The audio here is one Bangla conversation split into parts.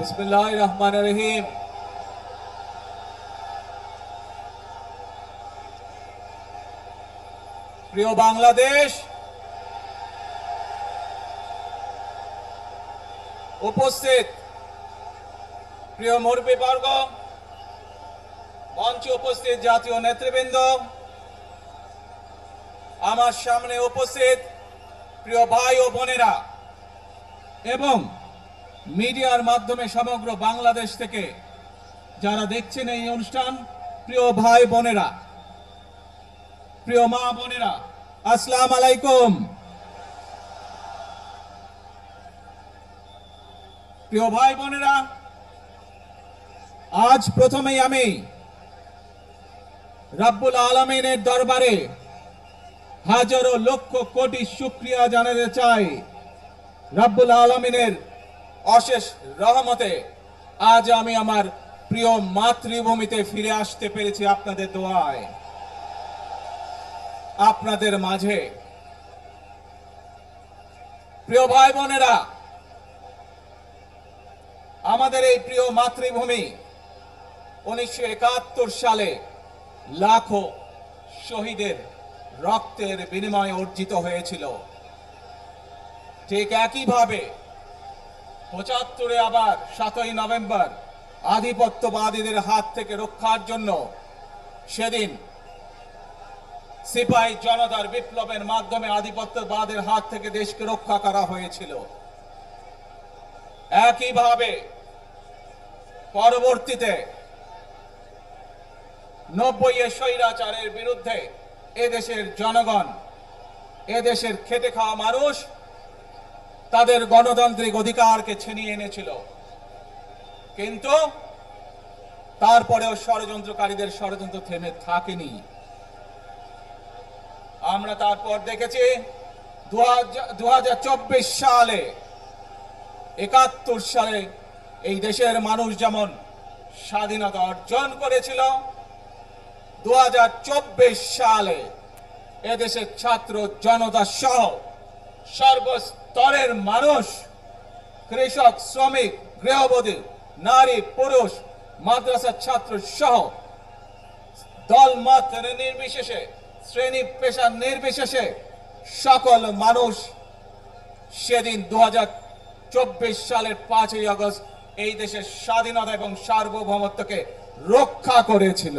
বিসমিল্লাহির রহমানির রহিম। প্রিয় বাংলাদেশ, উপস্থিত প্রিয় মুরব্বীবর্গ, মঞ্চে উপস্থিত জাতীয় নেতৃবৃন্দ, আমার সামনে উপস্থিত প্রিয় ভাই ও বোনেরা এবং মিডিয়ার মাধ্যমে সমগ্র বাংলাদেশ থেকে যারা দেখছেন এই অনুষ্ঠান, প্রিয় ভাই বোনেরা, প্রিয় মা বোনেরা, আসসালামু আলাইকুম। প্রিয় ভাই বোনেরা, আজ প্রথমেই আমি রব্বুল আলামিনের দরবারে হাজারো লক্ষ কোটি শুকরিয়া জানাতে চাই। রব্বুল আলামিনের অশেষ রহমতে আজ আমি আমার প্রিয় মাতৃভূমিতে ফিরে আসতে পেরেছি আপনাদের দোয়ায়, আপনাদের মাঝে। প্রিয় ভাই বোনেরা, আমাদের এই প্রিয় মাতৃভূমি 1971 সালে লাখো শহীদের রক্তের বিনিময়ে অর্জিত হয়েছিল। ঠিক একইভাবে 75-এ আবার 7ই নভেম্বর আধিপত্যবাদীদের হাত থেকে রক্ষার জন্য সেদিন সিপাহী জনতার বিপ্লবের মাধ্যমে আধিপত্যবাদের হাত থেকে দেশকে রক্ষা করা হয়েছিল। একইভাবে পরবর্তীতে 90-এ স্বৈরাচারের বিরুদ্ধে এদেশের জনগণ, এদেশের খেটে খাওয়া মানুষ তাদের গণতান্ত্রিক অধিকারকে ছিনিয়ে এনেছিল। কিন্তু তারপরেও ষড়যন্ত্রকারীদের ষড়যন্ত্র থেমে থাকেনি। আমরা তারপর দেখেছি 2024 সালে, 71 সালে এই দেশের মানুষ যেমন স্বাধীনতা অর্জন করেছিল, 2024 সালে এদেশের ছাত্র জনতা সহ সর্বস্তরের মানুষ, কৃষক, শ্রমিক, গৃহবধূ, নারী, পুরুষ, মাদ্রাসার ছাত্র সহ দল মত নির্বিশেষে, শ্রেণী পেশা নির্বিশেষে সকল মানুষ সেদিন 2024 সালের 5ই আগস্ট এই দেশের স্বাধীনতা এবং সার্বভৌমত্বকে রক্ষা করেছিল।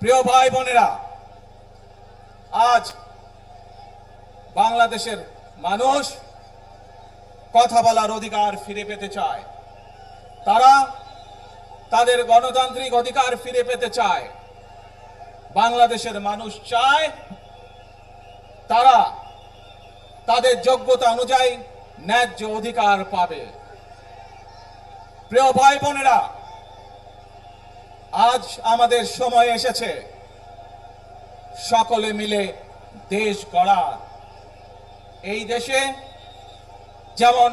প্রিয় ভাই বোনেরা, আজ বাংলাদেশের মানুষ কথা বলার অধিকার ফিরে পেতে চায়, তারা তাদের গণতান্ত্রিক অধিকার ফিরে পেতে চায়। বাংলাদেশের মানুষ চায় তারা তাদের যোগ্যতা অনুযায়ী ন্যায্য অধিকার পাবে। প্রিয় ভাই বোনেরা, আজ আমাদের সময় এসেছে সকলে মিলে দেশ গড়ার। এই দেশে যেমন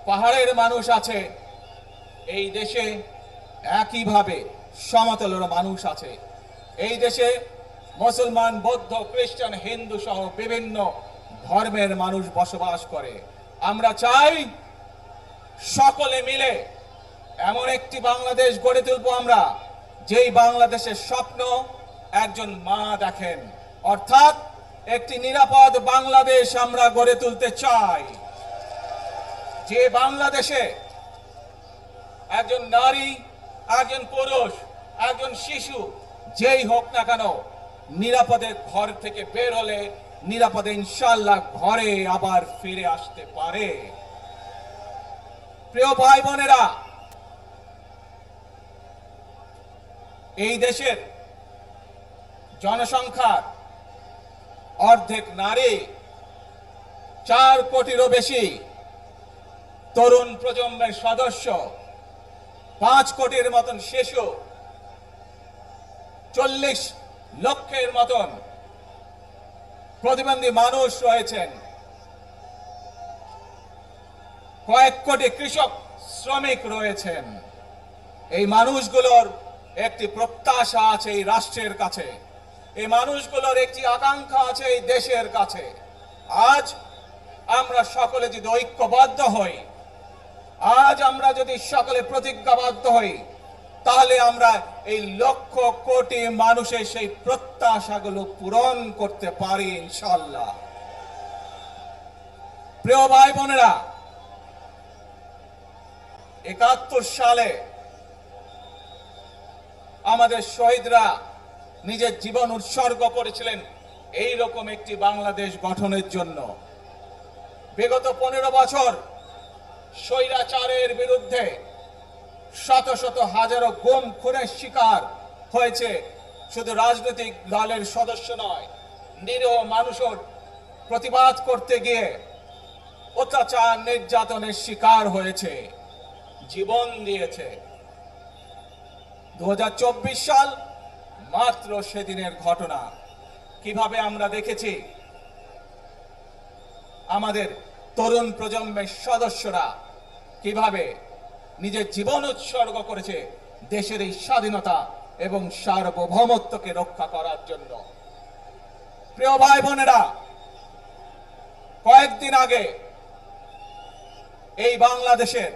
পাহাড়ের মানুষ আছে, এই দেশে একইভাবে সমতলের মানুষ আছে। এই দেশে মুসলমান, বৌদ্ধ, খ্রিস্টান, হিন্দু সহ বিভিন্ন ধর্মের মানুষ বসবাস করে। আমরা চাই সকলে মিলে এমন একটি বাংলাদেশ গড়ে তুলব আমরা, যেই বাংলাদেশের স্বপ্ন একজন মা দেখেন, অর্থাৎ একটি নিরাপদ বাংলাদেশ আমরা গড়ে তুলতে চাই। যে বাংলাদেশে একজন নারী, একজন পুরুষ, একজন শিশু যেই হোক না কেন, নিরাপদে ঘর থেকে বের হলে নিরাপদে ইনশাআল্লাহ ঘরে আবার ফিরে আসতে পারে। প্রিয় ভাই বোনেরা, এই দেশের জনসংখ্যার অর্ধেক নারী, 4 কোটিরও বেশি তরুণ প্রজন্মের সদস্য, 5 কোটির মতন শিশু, 40 লক্ষের মতন প্রতিবন্ধী মানুষ রয়েছেন, কয়েক কোটি কৃষক, শ্রমিক রয়েছেন। এই মানুষগুলোর একটি প্রত্যাশা আছে এই রাষ্ট্রের কাছে, এই মানুষগুলোর একটি আকাঙ্ক্ষা আছে এই দেশের কাছে। আজ আমরা সকলে যদি ঐক্যবদ্ধ হই, আজ আমরা যদি সকলে প্রতিজ্ঞাবদ্ধ হই, তাহলে আমরা এই লক্ষ কোটি মানুষের সেই প্রত্যাশাগুলো পূরণ করতে পারি ইনশাআল্লাহ। প্রিয় ভাই বোনেরা, ৭১ সালে আমাদের শহীদরা নিজের জীবন উৎসর্গ করেছিলেন এই রকম একটি বাংলাদেশ গঠনের জন্য। বিগত 15 বছর স্বৈরাচারের বিরুদ্ধে শত শত হাজারো গুম খুনের শিকার হয়েছে শুধু রাজনৈতিক দলের সদস্য নয়, নিরীহ মানুষের প্রতিবাদ করতে গিয়ে অত্যাচার নির্যাতনের শিকার হয়েছে, জীবন দিয়েছে। 2024 সাল মাত্র সেদিনের ঘটনা। কিভাবে আমরা দেখেছি আমাদের তরুণ প্রজন্মের সদস্যরা কিভাবে নিজের জীবন উৎসর্গ করেছে দেশের এই স্বাধীনতা এবং সার্বভৌমত্বকে রক্ষা করার জন্য। প্রিয় ভাই বোনেরা, কয়েকদিন আগে এই বাংলাদেশের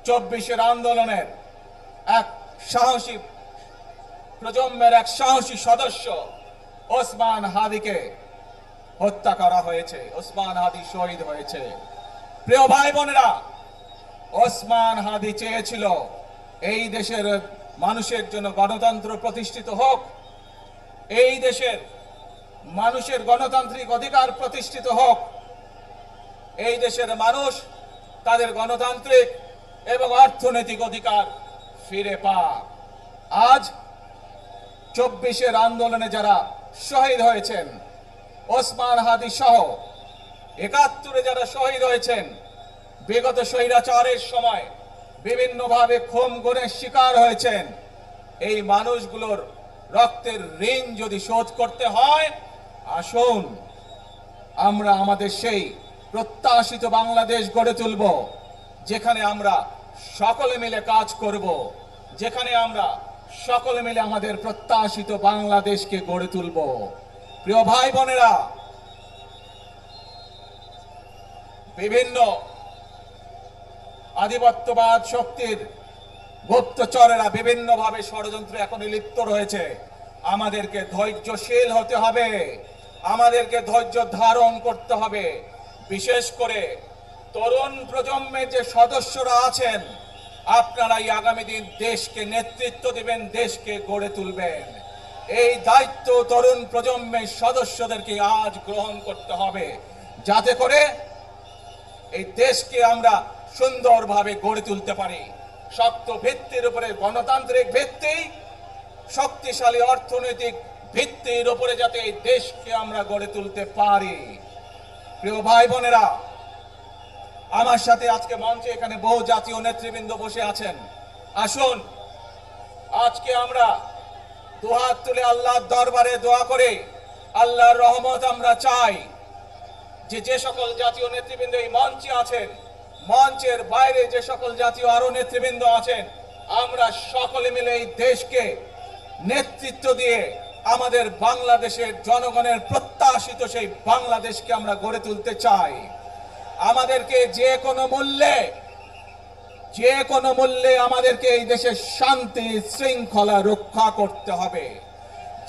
24-এর আন্দোলনের এক সাহসী প্রজন্মের এক সাহসী সদস্য ওসমান হাদিকে হত্যা করা হয়েছে। ওসমান হাদি শহীদ হয়েছে। প্রিয় ভাই বোনেরা, ওসমান হাদি চেয়েছিল এই দেশের মানুষের জন্য গণতন্ত্র প্রতিষ্ঠিত হোক, এই দেশের মানুষের গণতান্ত্রিক অধিকার প্রতিষ্ঠিত হোক, এই দেশের মানুষ তাদের গণতান্ত্রিক এবং অর্থনৈতিক অধিকার ফিরে পাক। আজ 24-এর আন্দোলনে যারা শহীদ হয়েছেন, ওসমান হাদি সহ ৭১-এ যারা শহীদ হয়েছেন, বিগত স্বৈরাচারের সময় বিভিন্নভাবে খুন গুমের শিকার হয়েছেন, এই মানুষগুলোর রক্তের ঋণ যদি শোধ করতে হয়, আসুন আমরা আমাদের সেই প্রত্যাশিত বাংলাদেশ গড়ে তুলব, যেখানে আমরা সকলে মিলে কাজ করব, যেখানে আমরা সকলে মিলে আমাদের প্রত্যাশিত বাংলাদেশকে গড়ে তুলব। প্রিয় ভাই বোনেরা, বিভিন্ন আধিপত্যবাদ শক্তির গুপ্তচরেরা বিভিন্নভাবে ষড়যন্ত্রে এখন লিপ্ত রয়েছে। আমাদেরকে ধৈর্যশীল হতে হবে, আমাদেরকে ধৈর্য ধারণ করতে হবে। বিশেষ করে তরুণ প্রজন্মের যে সদস্যরা আছেন, আপনারাই আগামী দিন দেশকে নেতৃত্ব দিবেন, দেশকে গড়ে তুলবেন। এই দায়িত্ব তরুণ প্রজন্মের সদস্যদেরকে আজ গ্রহণ করতে হবে, যাতে করে এই দেশকে আমরা সুন্দরভাবে গড়ে তুলতে পারি। শক্ত ভিত্তির উপরে, গণতান্ত্রিক ভিত্তি, শক্তিশালী অর্থনৈতিক ভিত্তির উপরে যাতে এই দেশকে আমরা গড়ে তুলতে পারি। প্রিয় ভাই বোনেরা, আমার সাথে আজকে মঞ্চে এখানে বহু জাতীয় নেতৃবৃন্দ বসে আছেন। আসুন আজকে আমরা দুহাত তুলে আল্লাহর দরবারে দোয়া করে আল্লাহর রহমত আমরা চাই। যে সকল জাতীয় নেতৃবৃন্দ এই মঞ্চে আছেন, মঞ্চের বাইরে যে সকল জাতীয় আরো নেতৃবৃন্দ আছেন, আমরা সকলে মিলে এই দেশকে নেতৃত্ব দিয়ে আমাদের বাংলাদেশের জনগণের প্রত্যাশিত সেই বাংলাদেশকে আমরা গড়ে তুলতে চাই। আমাদেরকে যে কোনো মূল্যে আমাদেরকে এই দেশের শান্তি শৃঙ্খলা রক্ষা করতে হবে।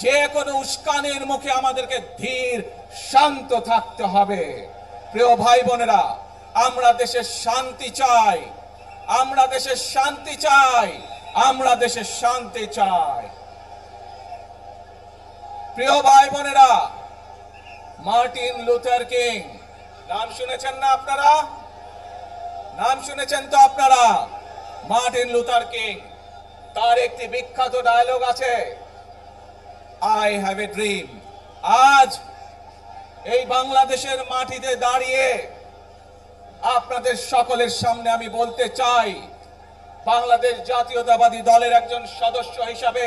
যে কোনো উস্কানির মুখে আমাদেরকে ধীর শান্ত থাকতে হবে। প্রিয় ভাই বোনেরা, আমরা দেশের শান্তি চাই, আমরা দেশের শান্তি চাই, আমরা দেশের শান্তি চাই। প্রিয় ভাই বোনেরা, মার্টিন লুথার কিং নাম শুনেছেন না আপনারা? নাম শুনেছেন তো আপনারা? মার্টিন লুথার কিং, তার একটি বিখ্যাত ডায়লগ আছে, আই হ্যাভ এ ড্রিম। আজ এই বাংলাদেশের মাটিতে দাঁড়িয়ে আপনাদের সকলের সামনে আমি বলতে চাই, বাংলাদেশ জাতীয়তাবাদী দলের একজন সদস্য হিসাবে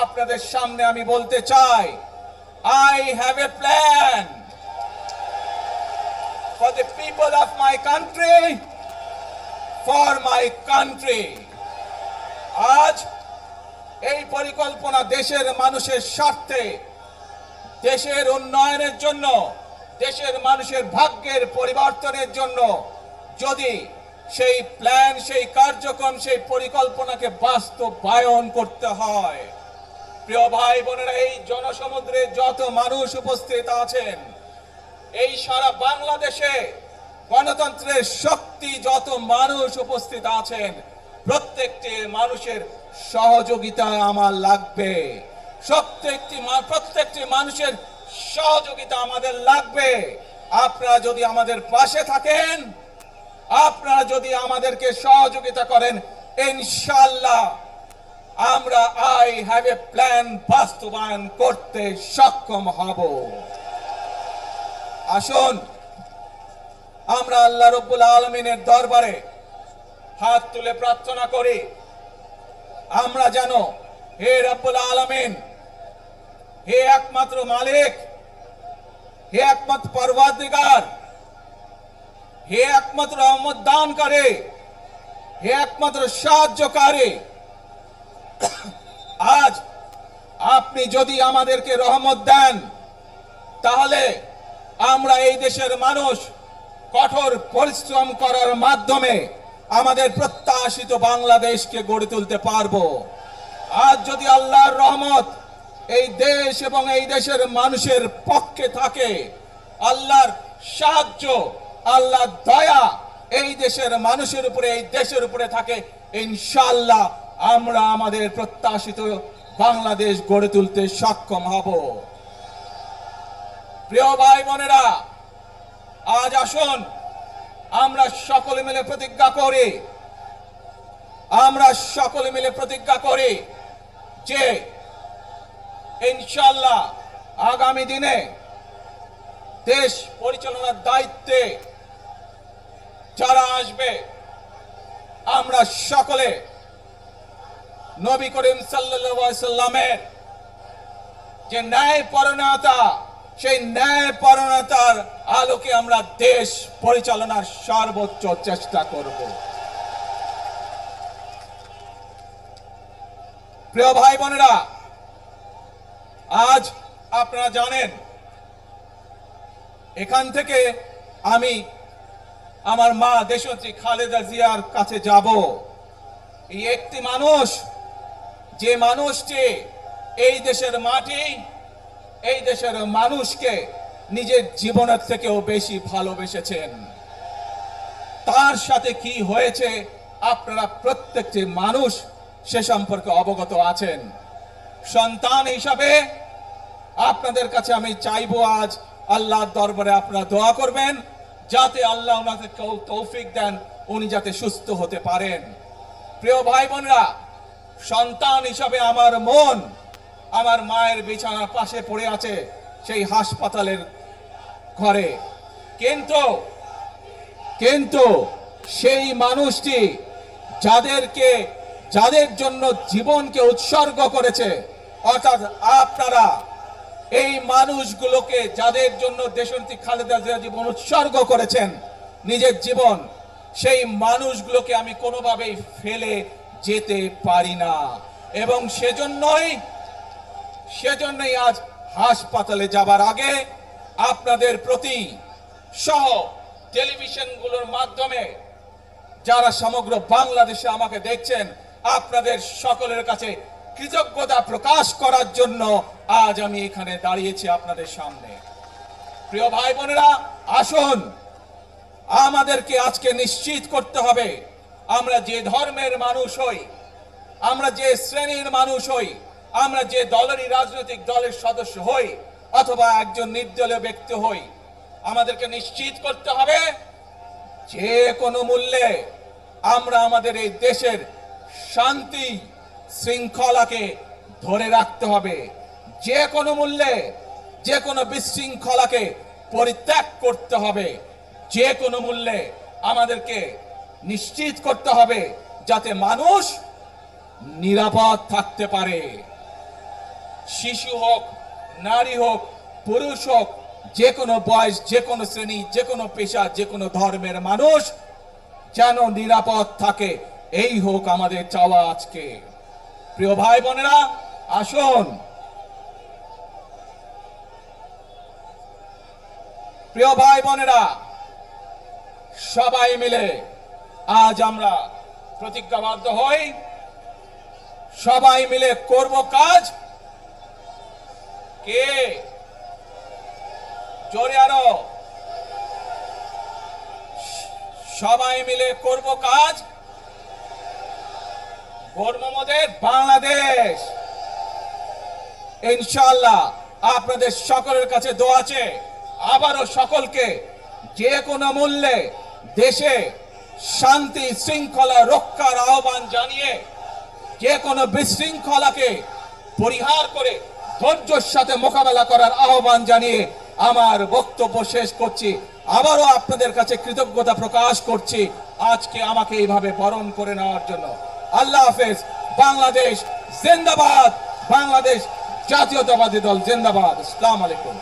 আপনাদের সামনে আমি বলতে চাই, I have a plan for the people of my country, for my country. আজ এই পরিকল্পনা দেশের মানুষের স্বার্থে, দেশের উন্নয়নের জন্য, দেশের মানুষের ভাগ্যের পরিবর্তনের জন্য যদি সেই প্ল্যান, সেই কার্যক্রম, সেই পরিকল্পনাকে বাস্তবায়ন করতে হয়, প্রিয় ভাই বোনেরা, এই জনসমুদ্রে যত মানুষ উপস্থিত আছেন, এই সারা বাংলাদেশে গণতন্ত্রের শক্তি যত মানুষ উপস্থিত আছেন, প্রত্যেকটি মানুষের সহযোগিতা আমার লাগবে। প্রত্যেকটি মানুষের সহযোগিতা আমাদের লাগবে। আপনারা যদি আমাদের পাশে থাকেন, আপনারা যদি আমাদেরকে সহযোগিতা করেন, ইনশাআল্লাহ আমরা আই হ্যাভ এ প্ল্যান বাস্তবায়ন করতে সক্ষম হব। আসুন আমরা আল্লাহ রাব্বুল আলামিনের দরবারে হাত তুলে প্রার্থনা করি, আমরা যেন, হে রাব্বুল আলামিন, হে একমাত্র মালিক, হে একমাত্র পরওয়ারদিগার, হে একমাত্র রহমত দানকারী, হে একমাত্র সাহায্যকারী, আজ আপনি যদি আমাদেরকে রহমত দেন, তাহলে আমরা এই দেশের মানুষ কঠোর পরিশ্রম করার মাধ্যমে আমাদের প্রত্যাশিত বাংলাদেশকে গড়ে তুলতে পারবো। আজ যদি আল্লাহর রহমত এই দেশ এবং এই দেশের মানুষের পক্ষে থাকে, আল্লাহর সাহায্য, আল্লাহর দয়া এই দেশের মানুষের উপরে, এই দেশের উপরে থাকে, ইনশাআল্লাহ আমরা আমাদের প্রত্যাশিত বাংলাদেশ গড়ে তুলতে সক্ষম হব। প্রিয় ভাই বোনেরা, আজ আসুন আমরা সকলে মিলে প্রতিজ্ঞা করি, যে ইনশাআল্লাহ আগামী দিনে দেশ পরিচালনার দায়িত্বে যারা আসবে, আমরা সকলে নবী করিম সাল্লাল্লাহু আলাইহি সাল্লামের যে ন্যায়পরায়ণতা, সেই ন্যায়পরায়ণতার আলোকে আমরা দেশ পরিচালনার সর্বোচ্চ চেষ্টা করব। প্রিয় ভাই বোনেরা, আজ আপনারা জানেন, এখান থেকে আমি আমার মা দেশনেত্রী খালেদা জিয়ার কাছে যাব। এই একটি মানুষ, যে মানুষটি এই দেশের মাটি, এই দেশের মানুষকে নিজের জীবনের থেকেও বেশি ভালোবেসেছেন। তার সাথে কি হয়েছে আপনারা প্রত্যেকটি মানুষ সে সম্পর্কে অবগত আছেন। সন্তান হিসাবে আপনাদের কাছে আমি চাইবো, আজ আল্লাহর দরবারে আপনারা দোয়া করবেন, যাতে আল্লাহ ওনাকে তৌফিক দেন, উনি যাতে সুস্থ হতে পারেন। প্রিয় ভাই বোনেরা, সন্তান হিসাবে আমার মন আমার মায়ের বিছানার পাশে পড়ে আছে সেই হাসপাতালের ঘরে, কিন্তু সেই মানুষটি যাদের জন্য জীবনকে উৎসর্গ করেছে, অর্থাৎ আপনারা এই মানুষগুলোকে, যাদের জন্য দেশনেত্রী খালেদা জিয়া জীবন উৎসর্গ করেছেন, নিজের জীবন, সেই মানুষগুলোকে আমি কোনোভাবেই ফেলে যেতে পারি না। এবং সেজন্যই আজ হাসপাতালে যাবার আগে আপনাদের প্রতি সহ টেলিভিশনগুলোর মাধ্যমে যারা সমগ্র বাংলাদেশে আমাকে দেখছেন, আপনাদের সকলের কাছে কৃতজ্ঞতা প্রকাশ করার জন্য আজ আমি এখানে দাঁড়িয়েছি আপনাদের সামনে। প্রিয় ভাই বোনেরা, আসুন আমাদেরকে আজকে নিশ্চিত করতে হবে, আমরা যে ধর্মের মানুষ হই, আমরা যে শ্রেণীর মানুষ হই, আমরা যে দলেরই রাজনৈতিক দলের সদস্য হই অথবা একজন নির্দলীয় ব্যক্তি হই, আমাদেরকে নিশ্চিত করতে হবে যে কোনো মূল্যে আমরা আমাদের এই দেশের শান্তি শৃঙ্খলাকে ধরে রাখতে হবে। যে কোনো মূল্যে যে কোনো বিশৃঙ্খলাকে পরিত্যাগ করতে হবে। যে কোনো মূল্যে আমাদেরকে নিশ্চিত করতে হবে যাতে মানুষ নিরাপদ থাকতে পারে। শিশু হোক, নারী হোক, পুরুষ হোক, যে কোনো বয়স, যে কোনো শ্রেণী, যে কোনো পেশা, যে কোনো ধর্মের মানুষ যেন নিরাপদ থাকে, এই হোক আমাদের চাওয়া আজকে। প্রিয় ভাই বোনেরা, আসুন প্রিয় ভাই বোনেরা, সবাই মিলে আজ আমরা প্রতিজ্ঞাবদ্ধ হই, সবাই মিলে করব কাজ। কে জোরে আরো, সবাই মিলে করব কাজ, গর্ব মোদের বাংলাদেশ। ইনশাআল্লাহ আপনাদের সকলের কাছে দোয়া আছে, আবারও সকলকে যে কোনো মূল্যে দেশে শান্তি শৃঙ্খলা রক্ষার আহ্বান জানিয়ে যে কোনো বিশৃঙ্খলাকে পরিহার করে ধৈর্যের সাথে মোকাবেলা করার আহ্বান জানিয়ে আমার বক্তব্য শেষ করছি। আবারও আপনাদের কাছে কৃতজ্ঞতা প্রকাশ করছি আজকে আমাকে এইভাবে বরণ করে নেওয়ার জন্য। আল্লাহ হাফেজ। বাংলাদেশ জিন্দাবাদ, বাংলাদেশ জাতীয়তাবাদী দল জিন্দাবাদ। আসসালামু আলাইকুম।